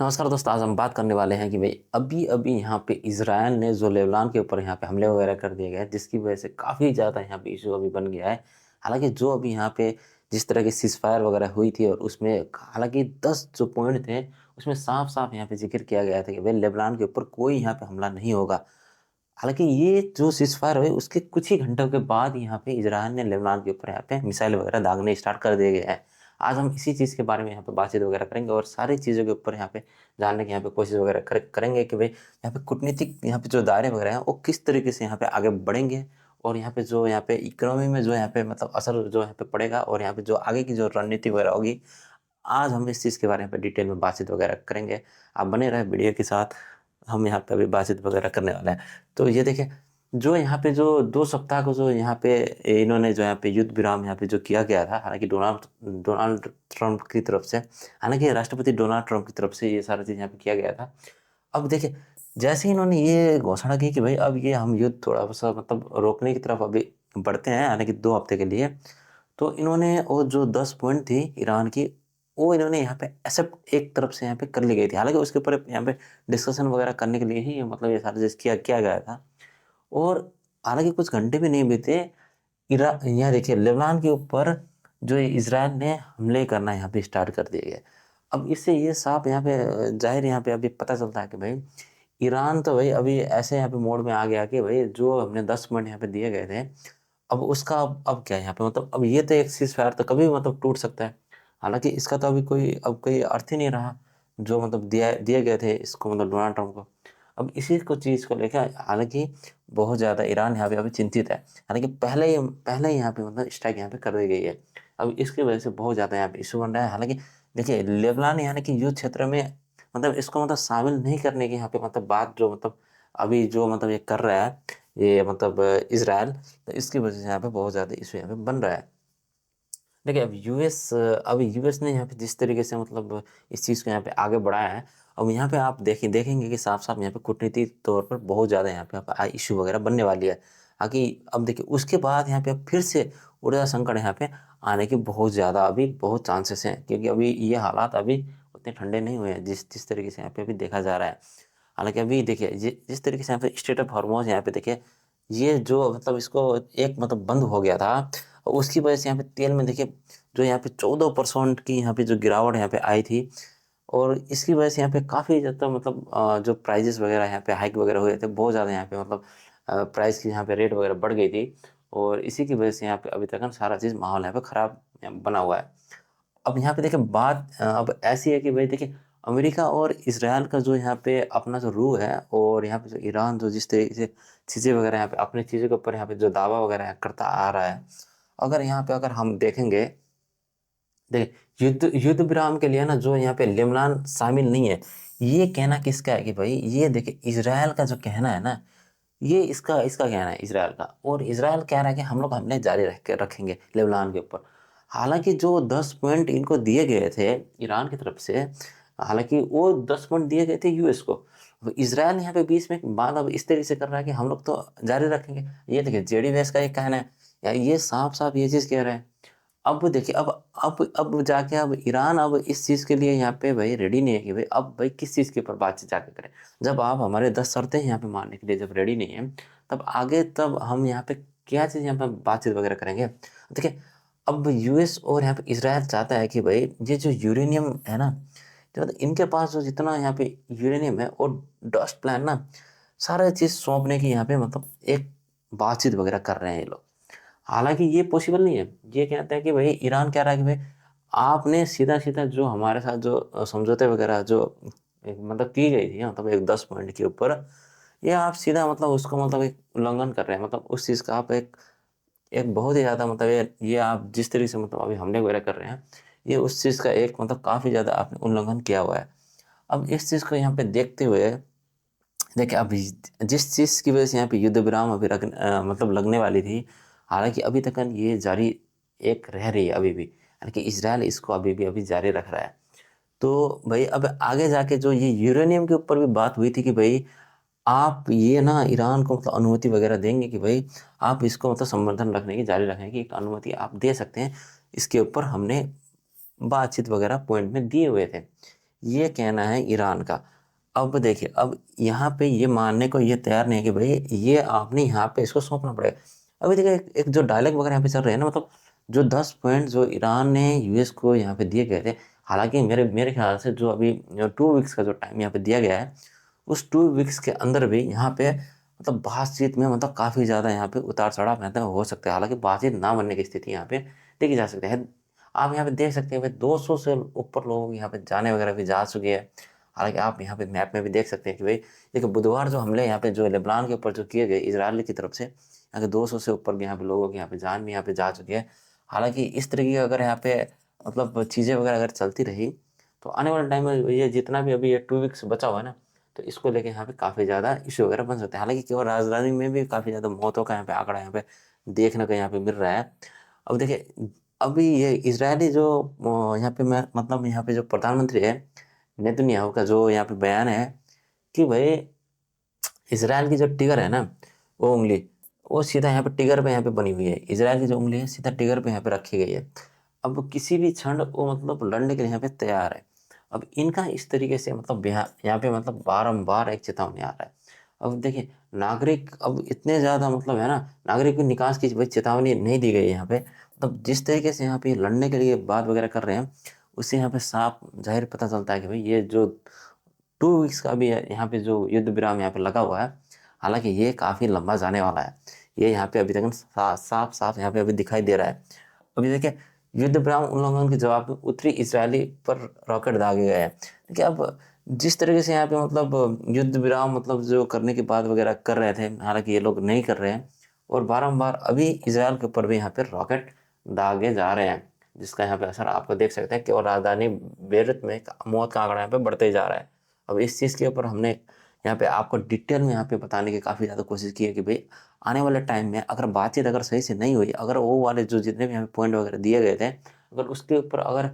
नमस्कार दोस्तों, आज हम बात करने वाले हैं कि भाई अभी-अभी यहाँ पे इज़राइल ने जो लेबनान के ऊपर यहाँ पे हमले वगैरह कर दिए गए हैं, जिसकी वजह से काफ़ी ज़्यादा यहाँ पे इश्यू अभी बन गया है। हालाँकि जो अभी यहाँ पे जिस तरह की सीज़फायर वगैरह हुई थी और उसमें हालाँकि 10 जो पॉइंट थे, उसमें साफ-साफ यहाँ पे ज़िक्र किया गया था कि भाई लेबनान के ऊपर कोई यहाँ पे हमला नहीं होगा। हालाँकि ये जो सीज़फायर हुए उसके कुछ ही घंटों के बाद यहाँ पे इज़राइल ने लेबनान के ऊपर यहाँ पे मिसाइल वगैरह दागने स्टार्ट कर दिए गए हैं। आज हम इसी चीज़ के बारे में यहाँ पे बातचीत वगैरह करेंगे और सारी चीज़ों के ऊपर यहाँ पे जानने की यहाँ पे कोशिश वगैरह करेंगे कि भाई यहाँ पे कूटनीतिक यहाँ पे जो दायरे वगैरह हैं वो किस तरीके से यहाँ पे आगे बढ़ेंगे और यहाँ पे जो यहाँ पे इकोनॉमी में जो यहाँ पे मतलब असर जो यहाँ पे पड़ेगा और यहाँ पे जो आगे की जो रणनीति वगैरह होगी, आज हम इस चीज़ के बारे में पे डिटेल में बातचीत वगैरह करेंगे। आप बने रहें वीडियो के साथ, हम यहाँ पे अभी बातचीत वगैरह करने वाले हैं। तो ये देखिए, जो यहाँ पे जो 2 सप्ताह को जो यहाँ पे इन्होंने जो यहाँ पे युद्ध विराम यहाँ पे जो किया गया था, हालाँकि डोनाल्ड डोनाल्ड ट्रम्प की तरफ से, हालाँकि राष्ट्रपति डोनाल्ड ट्रम्प की तरफ से ये सारा चीज़ यहाँ पे किया गया था। अब देखिए, जैसे ही इन्होंने ये घोषणा की कि भई अब ये हम युद्ध थोड़ा-सा मतलब रोकने की तरफ अभी बढ़ते हैं, हालाँकि 2 हफ्ते के लिए, तो इन्होंने वो जो 10 पॉइंट थी ईरान की, वो इन्होंने यहाँ पे एक्सेप्ट एक तरफ से यहाँ पे कर ली गई थी। हालाँकि उसके ऊपर यहाँ पे डिस्कशन वगैरह करने के लिए ही मतलब ये सारा चीज़ किया गया था और हालाँकि कुछ घंटे भी नहीं बीते, यहाँ देखिए लेबनान के ऊपर जो इज़राइल ने हमले करना यहाँ पे स्टार्ट कर दिए गए। अब इससे ये साफ यहाँ पे ज़ाहिर यहाँ पे अभी पता चलता है कि भई ईरान तो भई अभी ऐसे यहाँ पे मोड में आ गया कि भई जो हमने 10 पॉइंट यहाँ पे दिए गए थे, अब उसका अब क्या यहाँ पे मतलब अब ये तो एक सीज़फायर तो कभी भी मतलब टूट सकता है। हालाँकि इसका तो अभी कोई अर्थ ही नहीं रहा, जो मतलब दिए गए थे इसको मतलब डोनाल्ड ट्रम्प को। अब इसी को चीज़ को लेके हालाँकि बहुत ज़्यादा ईरान यहाँ पे अभी चिंतित है। हालाँकि पहले ही यहाँ पे मतलब स्ट्राइक यहाँ पे कर दी गई है। अब इसकी वजह से बहुत ज़्यादा यहाँ पे इश्यू बन रहा है। हालाँकि देखिए लेबनान यानी कि युद्ध क्षेत्र में मतलब इसको मतलब शामिल नहीं करने की यहाँ पे मतलब बात जो मतलब अभी जो मतलब ये कर रहा है, ये मतलब इज़राइल, तो इसकी वजह से यहाँ पे बहुत ज़्यादा इश्यू यहाँ पे बन रहा है। देखिए, अब यूएस ने यहाँ पे जिस तरीके से मतलब इस चीज़ को यहाँ पे आगे बढ़ाया है, अब यहाँ पे आप देखेंगे कि साफ-साफ यहाँ पे कूटनीतिक तौर पर बहुत ज़्यादा यहाँ पे इश्यू वगैरह बनने वाली है। आकि अब देखिए उसके बाद यहाँ पे अब फिर से ऊर्जा संकट यहाँ पे आने की बहुत ज़्यादा अभी बहुत चांसेस हैं, क्योंकि अभी ये हालात अभी उतने ठंडे नहीं हुए हैं जिस जिस तरीके से यहाँ पे अभी देखा जा रहा है। हालाँकि अभी देखिए जिस तरीके से यहाँ पे स्ट्रेट ऑफ हॉर्मोज़ यहाँ पे देखिए, ये जो मतलब इसको एक मतलब बंद हो गया था, उसकी वजह से यहाँ पे तेल में देखिए जो यहाँ पे 14% की यहाँ पे जो गिरावट यहाँ पे आई थी और इसकी वजह से यहाँ पे काफ़ी ज़्यादा मतलब जो प्राइजेस वगैरह यहाँ पे हाइक वगैरह हुए थे, बहुत ज़्यादा यहाँ पे मतलब प्राइस की यहाँ पे रेट वगैरह बढ़ गई थी और इसी की वजह से यहाँ पे अभी तक ना सारा चीज़ माहौल यहाँ पे ख़राब बना हुआ है। अब यहाँ पे देखिए बात अब ऐसी है कि भाई देखिए अमेरिका और इज़राइल का जो यहाँ पे अपना जो रू है और यहाँ पे जो ईरान जो जिस तरीके से चीज़ें वगैरह यहाँ पे अपनी चीज़ों के ऊपर यहाँ पे जो दावा वगैरह करता आ रहा है, अगर यहाँ पे अगर हम देखेंगे, देखिए युद्ध विराम के लिए ना जो यहाँ पे लेबनान शामिल नहीं है, ये कहना किसका है कि भाई ये देखिए इज़राइल का जो कहना है ना, ये इसका इसका कहना है इज़राइल का, और इज़राइल कह रहा है कि हम लोग हमले जारी रखेंगे लेबनान के ऊपर। हालाँकि जो 10 पॉइंट इनको दिए गए थे ईरान की तरफ से, हालाँकि वो 10 पॉइंट दिए गए थे यूएस को। तो इज़राइल यहाँ पे बीच में बात अब इस तरीके से कर रहा है कि हम लोग तो जारी रखेंगे। ये देखिए जेडी वैंस का ये कहना है, या ये साफ-साफ ये चीज़ कह रहे हैं। अब देखिए अब जाके अब ईरान अब इस चीज़ के लिए यहाँ पे भाई रेडी नहीं है कि भाई अब भाई किस चीज़ के ऊपर बातचीत जाके करें। जब आप हमारे 10 शर्तें यहाँ पे मानने के लिए जब रेडी नहीं है, तब हम यहाँ पे क्या चीज़ यहाँ पे बातचीत वगैरह करेंगे। देखिए, अब यूएस और यहाँ पे इज़राइल चाहता है कि भाई ये जो यूरेनियम है ना, तो मतलब इनके पास जो जितना यहाँ पे यूरेनियम है और डस्ट प्लान ना, सारा चीज़ सौंपने की यहाँ पे मतलब एक बातचीत वगैरह कर रहे हैं ये लोग। हालाँकि ये पॉसिबल नहीं है। ये कहते हैं कि भई ईरान कह रहा है कि भई आपने सीधा-सीधा जो हमारे साथ जो समझौते वगैरह जो एक मतलब की गई थी मतलब एक 10 पॉइंट के ऊपर, ये आप सीधा मतलब उसको मतलब एक उल्लंघन कर रहे हैं। मतलब उस चीज़ का आप एक एक बहुत ही ज़्यादा मतलब ये आप जिस तरीके से मतलब अभी हमले वगैरह कर रहे हैं, ये उस चीज़ का एक मतलब काफ़ी ज़्यादा आपने उल्लंघन किया हुआ है। अब इस चीज़ को यहाँ पे देखते हुए देखिए, अभी जिस चीज़ की वजह से यहाँ पे युद्ध विराम अभी मतलब लगने वाली थी, हालाँकि अभी तक ये जारी एक रह रही है अभी भी। हालाँकि इज़राइल इसको अभी भी अभी जारी रख रहा है। तो भई अब आगे जाके जो ये यूरेनियम के ऊपर भी बात हुई थी कि भई आप ये ना ईरान को मतलब अनुमति वग़ैरह देंगे कि भई आप इसको मतलब संवर्धन रखने की, जारी रखने की एक अनुमति आप दे सकते हैं। इसके ऊपर हमने बातचीत वग़ैरह पॉइंट में दिए हुए थे। ये कहना है ईरान का। अब देखिए, अब यहाँ पे ये मानने को ये तैयार नहीं है कि भाई ये आपने यहाँ पे इसको सौंपना पड़ेगा। अभी देखिए एक जो डायलॉग वगैरह यहाँ पे चल रहे हैं ना, मतलब जो 10 पॉइंट जो ईरान ने यूएस को यहाँ पे दिए गए थे, हालांकि मेरे मेरे ख्याल से जो अभी 2 वीक्स का जो टाइम यहाँ पे दिया गया है, उस 2 वीक्स के अंदर भी यहाँ पे मतलब बातचीत में मतलब काफ़ी ज़्यादा यहाँ पे उतार चढ़ाव रहता है, हो सकता है। हालांकि बातचीत ना बनने की स्थिति यहाँ पे देखी जा सकती है। आप यहाँ पे देख सकते हैं भाई 200 से ऊपर लोग यहाँ पे जाने वगैरह भी जा चुके हैं। हालांकि आप यहाँ पे मैप में भी देख सकते हैं कि भाई देखिए बुधवार जो हमले यहाँ पे जो लेबनान के ऊपर जो किए गए इजराइल की तरफ से, यहाँ के 200 से ऊपर भी यहाँ पे लोगों की यहाँ पे जान भी यहाँ पे जा चुकी है। हालांकि इस तरीके की अगर यहाँ पे मतलब चीज़ें वगैरह अगर चलती रही, तो आने वाले टाइम में ये जितना भी अभी ये 2 वीक्स बचा हुआ है ना, तो इसको लेके यहाँ पे काफ़ी ज़्यादा इशू वगैरह बन सकते हैं। हालांकि केवल राजधानी में भी काफ़ी ज़्यादा मौतों का यहाँ पे आंकड़ा यहाँ पे देखने को यहाँ पे मिल रहा है। अब देखिए अभी ये इजरायली जो यहाँ पे मैं मतलब यहाँ पे जो प्रधानमंत्री है नेतन्याहू का जो यहाँ पे बयान है कि भाई इसराइल की जो टिगर है ना, वो उंगली, वो सीधा यहाँ पे टिगर पे यहाँ पे बनी हुई है। इसराइल की जो उंगली है सीधा टिगर पे यहाँ पे रखी गई है। अब किसी भी क्षण वो मतलब लड़ने के लिए यहाँ पे तैयार है। अब इनका इस तरीके से मतलब यहाँ पे मतलब बारंबार एक चेतावनी आ रहा है। अब देखिए नागरिक अब इतने ज़्यादा मतलब है ना, नागरिक की निकास की भाई चेतावनी नहीं दी गई है यहाँ पे। मतलब जिस तरीके से यहाँ पे लड़ने के लिए बात वगैरह कर रहे हैं, उससे यहाँ पे साफ जाहिर पता चलता है कि भाई ये जो 2 वीक्स का भी यहाँ पे जो युद्ध विराम यहाँ पे लगा हुआ है, हालांकि ये काफ़ी लंबा जाने वाला है। ये यहाँ पे अभी तक साफ साफ यहाँ पे अभी दिखाई दे रहा है। अभी देखिए युद्ध विराम उल्लंघन के जवाब में उत्तरी इजरायली पर रॉकेट दागे गए हैं। देखिए अब जिस तरीके से यहाँ पे मतलब युद्ध विराम मतलब जो करने की बात वगैरह कर रहे थे, हालांकि ये लोग नहीं कर रहे हैं, और बारंबार अभी इसराइल के ऊपर भी यहाँ पे रॉकेट दागे जा रहे हैं, जिसका यहाँ पे असर आपको देख सकते हैं कि और राजधानी बेरूत में मौत का आंकड़ा यहाँ पे बढ़ते ही जा रहा है। अब इस चीज़ के ऊपर हमने यहाँ पे आपको डिटेल में यहाँ पे बताने की काफ़ी ज़्यादा कोशिश की है कि भाई आने वाले टाइम में अगर बातचीत अगर सही से नहीं हुई, अगर वो वाले जो जितने भी यहाँ पे पॉइंट वगैरह दिए गए थे, अगर उसके ऊपर अगर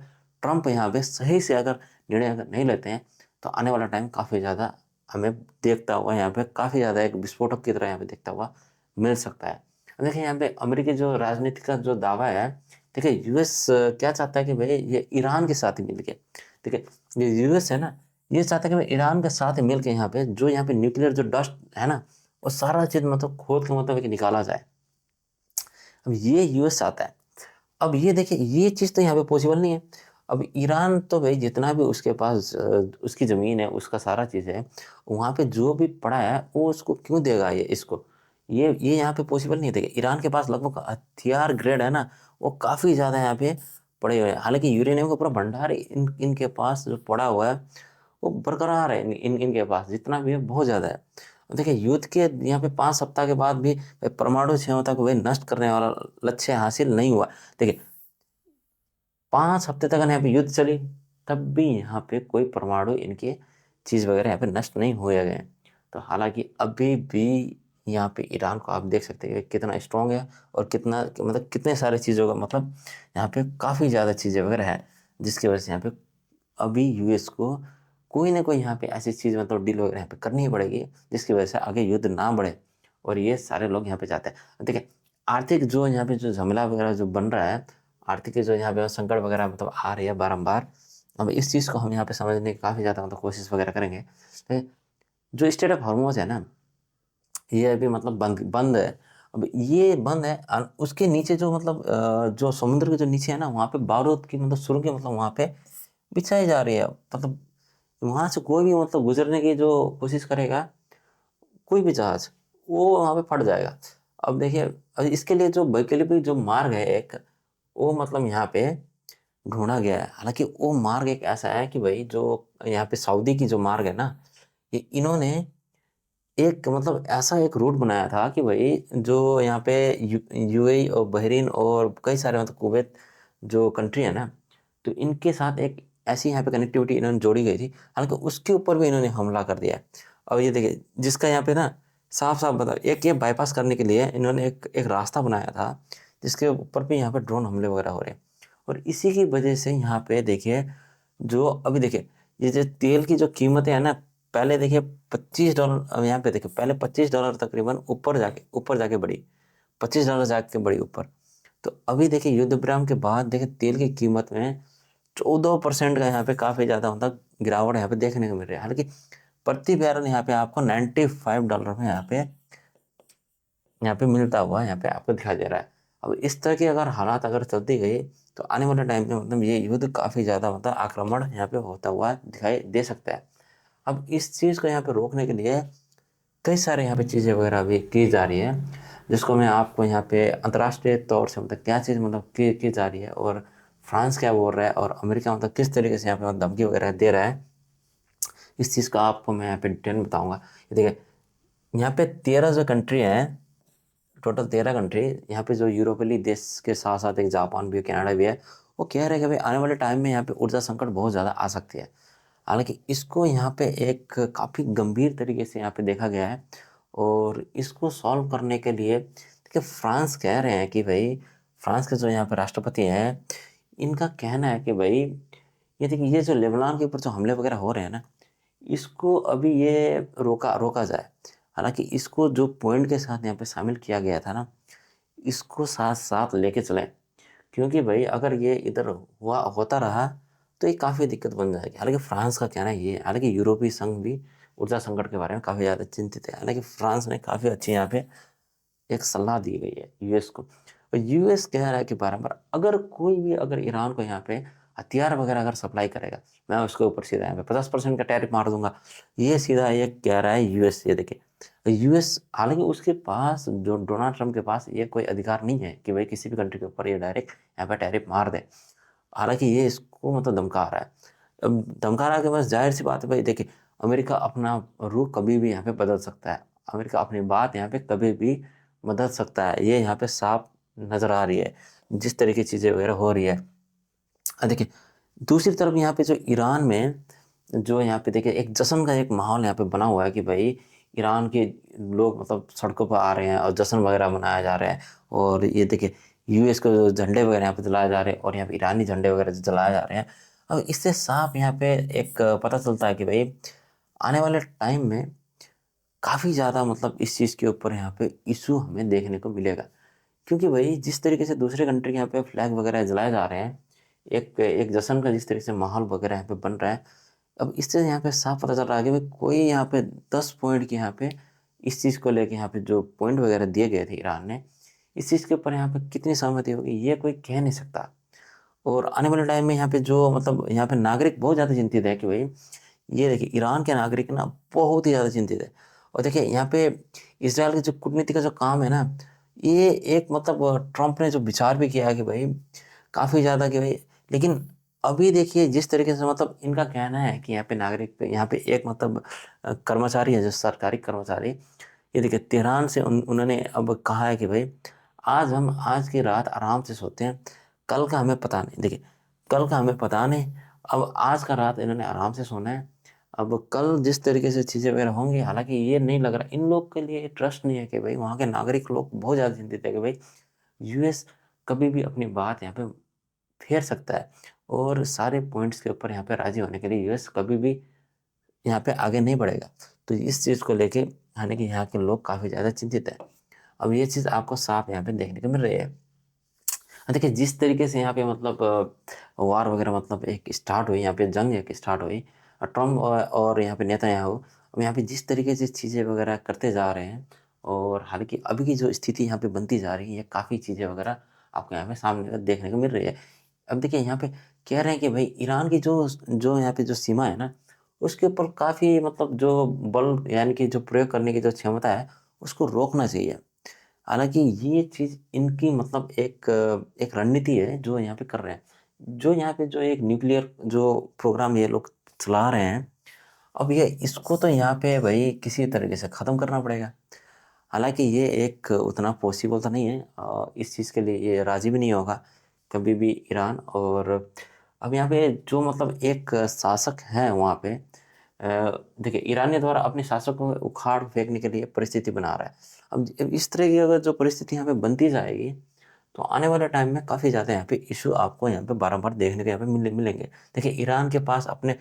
ट्रंप यहाँ पे सही से अगर निर्णय अगर नहीं लेते हैं, तो आने वाला टाइम काफ़ी ज़्यादा हमें देखता हुआ यहाँ पे काफ़ी ज़्यादा एक विस्फोटक की तरह यहाँ पे देखता हुआ मिल सकता है। देखिए यहाँ पे अमेरिकी जो राजनीति का जो दावा है, देखिए यूएस क्या चाहता है कि भाई ये ईरान के साथ ही मिल के, देखिए ये यूएस है ना, ये चाहता है कि भाई ईरान के साथ मिल के यहाँ पे जो यहाँ पे न्यूक्लियर जो डस्ट है ना, वो सारा चीज़ मतलब खोद के मतलब कि निकाला जाए। अब ये यूएस चाहता है। अब ये देखिए ये चीज़ तो यहाँ पे पॉसिबल नहीं है। अब ईरान तो भाई जितना भी उसके पास उसकी ज़मीन है, उसका सारा चीज़ है, वहाँ पे जो भी पड़ा है वो उसको क्यों देगा ये इसको? ये यहाँ पे पॉसिबल नहीं है। देखिए ईरान के पास लगभग हथियार ग्रेड है ना, वो काफ़ी ज़्यादा यहाँ पे पड़े हुए हैं। हालाँकि यूरेनियम का पूरा भंडार इनके पास जो पड़ा हुआ है, वो बरकरार है इनके पास जितना भी है बहुत ज़्यादा है। अब देखिए युद्ध के यहाँ पे 5 सप्ताह के बाद भी परमाणु क्षमता को भाई नष्ट करने वाला लक्ष्य हासिल नहीं हुआ। देखिए 5 हफ्ते तक यहाँ पे युद्ध चली, तब भी यहाँ पे कोई परमाणु इनके चीज़ वगैरह यहाँ पे नष्ट नहीं हुए गए। तो हालांकि अभी भी यहाँ पे ईरान को आप देख सकते हैं कि कितना स्ट्रॉन्ग है, और कितना मतलब कितने सारे चीज़ों का मतलब यहाँ पे काफ़ी ज़्यादा चीज़ें वगैरह है, जिसकी वजह से यहाँ पे अभी यूएस को कोई ना कोई यहाँ पे ऐसी चीज़ मतलब डील वगैरह यहाँ पे करनी ही पड़ेगी, जिसकी वजह से आगे युद्ध ना बढ़े। और ये सारे लोग यहाँ पे चाहते हैं। देखिए आर्थिक जो यहाँ पे जो झमेला वगैरह जो बन रहा है, आर्थिक जो यहाँ पे संकट वगैरह मतलब आ रही है बारंबार, अब इस चीज़ को हम यहाँ पे समझने की काफ़ी ज़्यादा मतलब कोशिश वगैरह करेंगे। तो जो स्टेट ऑफ हॉर्मोज है ना, ये अभी मतलब बंद बंद है। अब ये बंद है, उसके नीचे जो मतलब जो समुद्र के जो नीचे है ना, वहाँ पे बारूद की मतलब सुरंगें मतलब वहाँ पे बिछाई जा रही है। मतलब वहाँ से कोई भी मतलब गुजरने की जो कोशिश करेगा, कोई भी जहाज, वो वहाँ पे फट जाएगा। अब देखिए अब इसके लिए जो वैकल्पिक जो मार्ग है एक, वो मतलब यहाँ पे ढूंढा गया है। हालांकि वो मार्ग एक ऐसा है कि भाई जो यहाँ पे सऊदी की जो मार्ग है ना, ये इन्होंने एक मतलब ऐसा एक रूट बनाया था कि भाई जो यहाँ पे यूएई और बहरीन और कई सारे मतलब कुवैत जो कंट्री है ना, तो इनके साथ एक ऐसी यहाँ पे कनेक्टिविटी इन्होंने जोड़ी गई थी। हालांकि उसके ऊपर भी इन्होंने हमला कर दिया है। अब ये देखिए जिसका यहाँ पे ना साफ साफ बता, एक ये बाईपास करने के लिए इन्होंने एक एक रास्ता बनाया था, जिसके ऊपर भी यहाँ पे ड्रोन हमले वगैरह हो रहे हैं। और इसी की वजह से यहाँ पे देखिए जो अभी देखिए ये जो तेल की जो कीमतें हैं ना, पहले देखिए $25, अब यहाँ पे देखिए पहले $25 तकरीबन ऊपर जाके बढ़ी, $25 जाके बढ़ी ऊपर। तो अभी देखिए युद्ध विराम के बाद देखिए तेल की कीमत में 14% का यहाँ पे काफ़ी ज़्यादा मतलब गिरावट यहाँ पे देखने को मिल रही है। हालाँकि प्रति बैरल यहाँ पे आपको $95 में यहाँ पे मिलता हुआ यहाँ पे आपको दिखाई दे रहा है। अब इस तरह की अगर हालात अगर चलती गई तो आने वाले टाइम में मतलब ये युद्ध काफ़ी ज़्यादा मतलब आक्रमण यहाँ पे होता हुआ दिखाई दे सकता है। अब इस चीज़ को यहाँ पे रोकने के लिए कई सारे यहाँ पे चीज़ें वगैरह भी की जा रही है, जिसको मैं आपको यहाँ पे अंतर्राष्ट्रीय तौर से मतलब क्या चीज़ मतलब की जा रही है, और फ्रांस क्या बोल रहा है, और अमेरिका मतलब किस तरीके से यहाँ पे मतलब धमकी वगैरह दे रहा है, इस चीज़ का आपको मैं यहाँ पे डिटेल में बताऊँगा। ये देखिए, यहाँ पे 13 जो कंट्री हैं, टोटल 13 कंट्री, यहाँ पे जो यूरोपीय देश के साथ साथ एक जापान भी है, कनाडा भी है, वो कह रहे हैं कि भाई आने वाले टाइम में यहाँ पे ऊर्जा संकट बहुत ज़्यादा आ सकती है। हालांकि इसको यहाँ पे एक काफ़ी गंभीर तरीके से यहाँ पे देखा गया है, और इसको सॉल्व करने के लिए देखिए फ्रांस कह रहे हैं कि भाई, फ्रांस के जो यहाँ पे राष्ट्रपति हैं, इनका कहना है कि भाई ये देखिए, ये जो लेबनान के ऊपर जो हमले वगैरह हो रहे हैं ना, इसको अभी ये रोका रोका जाए। हालांकि इसको जो पॉइंट के साथ यहाँ पे शामिल किया गया था ना, इसको साथ साथ लेके चलें, क्योंकि भाई अगर ये इधर हुआ होता रहा तो ये काफ़ी दिक्कत बन जाएगी। हालांकि फ्रांस का कहना ये है, हालांकि यूरोपीय संघ भी ऊर्जा संकट के बारे में काफ़ी ज़्यादा चिंतित है। हालांकि फ्रांस ने काफ़ी अच्छी यहाँ पे एक सलाह दी गई है यूएस को, और यूएस कह रहा है कि बारम्बार अगर कोई भी अगर ईरान को यहाँ पे हथियार वगैरह अगर सप्लाई करेगा, मैं उसके ऊपर सीधा यहाँ पे 50% का टैरिफ मार दूंगा। ये सीधा ये कह रहा है यूएस। ये देखिए, यूएस, हालांकि उसके पास, जो डोनाल्ड ट्रंप के पास, ये कोई अधिकार नहीं है कि भाई किसी भी कंट्री के ऊपर ये डायरेक्ट यहाँ पे टैरिफ मार दे। हालांकि ये इसको मतलब धमका रहा है। अब धमका रहा है कि बस जाहिर सी बात है भाई, देखिए अमेरिका अपना रुख कभी भी यहाँ पे बदल सकता है, अमेरिका अपनी बात यहाँ पे कभी भी बदल सकता है, ये यहाँ पे साफ नजर आ रही है जिस तरह की चीज़ें वगैरह हो रही है। देखिए, दूसरी तरफ यहाँ पे जो ईरान में, जो यहाँ पे देखिए एक जश्न का एक माहौल यहाँ पे बना हुआ है कि भाई ईरान के लोग मतलब सड़कों पर आ रहे हैं और जश्न वगैरह मनाया जा रहा है, और ये देखिए यूएस के जो झंडे वगैरह यहाँ पे जलाए जा रहे हैं, और यहाँ पे ईरानी झंडे वगैरह जो जलाए जा रहे हैं। अब इससे साफ यहाँ पे एक पता चलता है कि भाई आने वाले टाइम में काफ़ी ज़्यादा मतलब इस चीज़ के ऊपर यहाँ पे इशू हमें देखने को मिलेगा। क्योंकि भाई जिस तरीके से दूसरे कंट्री के यहाँ पे फ्लैग वगैरह जलाए जा रहे हैं, एक एक जश्न का जिस तरीके से माहौल वगैरह यहाँ पे बन रहा है, अब इससे यहाँ पे साफ पता चल रहा है कि भाई कोई यहाँ पे 10 पॉइंट की यहाँ पे इस चीज़ को लेके यहाँ पे जो पॉइंट वगैरह दिए गए थे ईरान ने, इस चीज़ के ऊपर यहाँ पे कितनी सहमति होगी ये कोई कह नहीं सकता। और आने वाले टाइम में यहाँ पे जो मतलब यहाँ पे नागरिक बहुत ज़्यादा चिंतित है कि भाई ये देखिए ईरान के नागरिक ना बहुत ही ज़्यादा चिंतित है। और देखिए यहाँ पे इसराइल के जो कूटनीति का जो काम है ना, ये एक मतलब ट्रम्प ने जो विचार भी किया है कि भाई काफ़ी ज़्यादा कि भाई, लेकिन अभी देखिए जिस तरीके से मतलब इनका कहना है कि यहाँ पे नागरिक पे यहाँ पे एक मतलब कर्मचारी है जो सरकारी कर्मचारी, ये देखिए तेहरान से उन्होंने अब कहा है कि भाई आज हम आज की रात आराम से सोते हैं, कल का हमें पता नहीं। देखिए, कल का हमें पता नहीं, अब आज का रात इन्होंने आराम से सोना है। अब कल जिस तरीके से चीज़ें वगैरह होंगी, हालांकि ये नहीं लग रहा इन लोग के लिए ट्रस्ट नहीं है कि भाई वहाँ के नागरिक लोग बहुत ज़्यादा चिंतित है कि भाई यूएस कभी भी अपनी बात यहाँ पे फेर सकता है, और सारे पॉइंट्स के ऊपर यहाँ पे राजी होने के लिए यूएस कभी भी यहाँ पे आगे नहीं बढ़ेगा। तो इस चीज़ को लेके हालांकि यहाँ के लोग काफ़ी ज़्यादा चिंतित है। अब ये चीज़ आपको साफ यहाँ पे देखने को मिल रही है। देखिए जिस तरीके से यहाँ पे मतलब वार वगैरह मतलब एक स्टार्ट हुई, यहाँ पे जंग एक स्टार्ट हुई, और ट्रम्प और यहाँ पे नेतन्याहू अब यहाँ पे जिस तरीके से चीज़ें वगैरह करते जा रहे हैं, और हालांकि अभी की जो स्थिति यहाँ पे बनती जा रही है, काफ़ी चीज़ें वगैरह आपको यहाँ पे सामने देखने को मिल रही है। अब देखिए यहाँ पे कह रहे हैं कि भाई ईरान की जो जो यहाँ पे जो सीमा है ना, उसके ऊपर काफ़ी मतलब जो बल यानी कि जो प्रयोग करने की जो क्षमता है, उसको रोकना चाहिए। हालाँकि ये चीज़ इनकी मतलब एक रणनीति है जो यहाँ पे कर रहे हैं। जो यहाँ पे जो एक न्यूक्लियर जो प्रोग्राम ये लोग चला रहे हैं, अब ये इसको तो यहाँ पे भई किसी तरीके से ख़त्म करना पड़ेगा। हालाँकि ये एक उतना पॉसिबल तो नहीं है, इस चीज़ के लिए ये राज़ी भी नहीं होगा कभी भी ईरान। और अब यहाँ पे जो मतलब एक शासक है वहाँ पे, देखिए ईरान ने द्वारा अपने शासक को उखाड़ फेंकने के लिए परिस्थिति बना रहा है। अब इस तरह की अगर जो परिस्थिति यहाँ पे बनती जाएगी, तो आने वाले टाइम में काफ़ी ज़्यादा यहाँ पे इशू आपको यहाँ पे बार-बार देखने को यहाँ पे मिलेंगे। देखिए ईरान के पास अपने,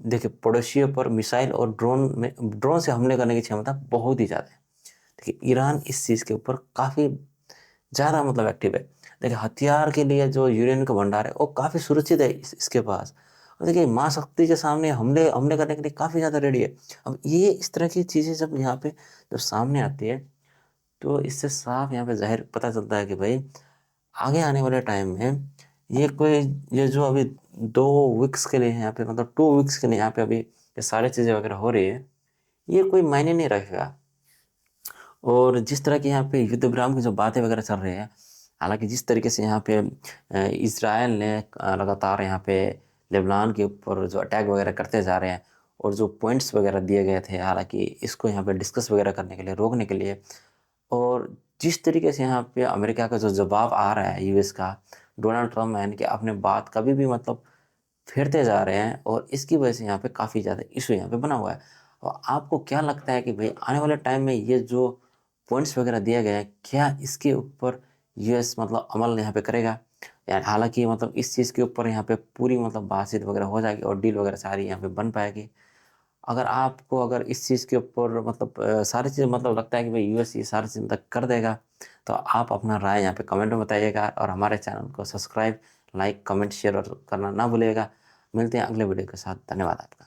देखिए पड़ोसियों पर मिसाइल और ड्रोन से हमले करने की क्षमता बहुत ही ज़्यादा है। देखिए ईरान इस चीज़ के ऊपर काफ़ी ज़्यादा मतलब एक्टिव है। देखिए हथियार के लिए जो यूरेनियम का भंडार है वो काफ़ी सुरक्षित है इसके पास। और देखिए माँ शक्ति के सामने हमले हमले करने के लिए काफ़ी ज़्यादा रेडी है। अब ये इस तरह की चीज़ें जब यहाँ पे जब सामने आती है, तो इससे साफ यहाँ पे ज़ाहिर पता चलता है कि भाई आगे आने वाले टाइम में ये कोई ये जो अभी 2 वीक्स के लिए यहाँ पे मतलब 2 वीक्स के लिए यहाँ पे अभी ये सारी चीज़ें वगैरह हो रही है, ये कोई मायने नहीं रखेगा। और जिस तरह की यहाँ पे युद्ध विराम की जो बातें वगैरह चल रही है, हालाँकि जिस तरीके से यहाँ पे इज़राइल ने लगातार यहाँ पे लेबनान के ऊपर जो अटैक वगैरह करते जा रहे हैं और जो पॉइंट्स वगैरह दिए गए थे, हालाँकि इसको यहाँ पे डिस्कस वगैरह करने के लिए, रोकने के लिए, और जिस तरीके से यहाँ पे अमेरिका का जो जवाब आ रहा है यूएस का, डोनाल्ड ट्रम्प यानी कि अपने बात कभी भी मतलब फेरते जा रहे हैं और इसकी वजह से यहाँ पे काफ़ी ज़्यादा इशू यहाँ पे बना हुआ है। और आपको क्या लगता है कि भई आने वाले टाइम में ये जो पॉइंट्स वगैरह दिए गए हैं, क्या इसके ऊपर यूएस मतलब अमल यहाँ पे करेगा? या हालाँकि मतलब इस चीज़ के ऊपर यहाँ पे पूरी मतलब बातचीत वगैरह हो जाएगी और डील वगैरह सारी यहाँ पे बन पाएगी। अगर आपको अगर इस चीज़ के ऊपर मतलब सारी चीज़ें मतलब लगता है कि भई यूएस ये सारी चीज़ मतलब कर देगा, तो आप अपना राय यहाँ पे कमेंट में बताइएगा और हमारे चैनल को सब्सक्राइब, लाइक, कमेंट, शेयर और करना ना भूलिएगा। मिलते हैं अगले वीडियो के साथ। धन्यवाद आपका।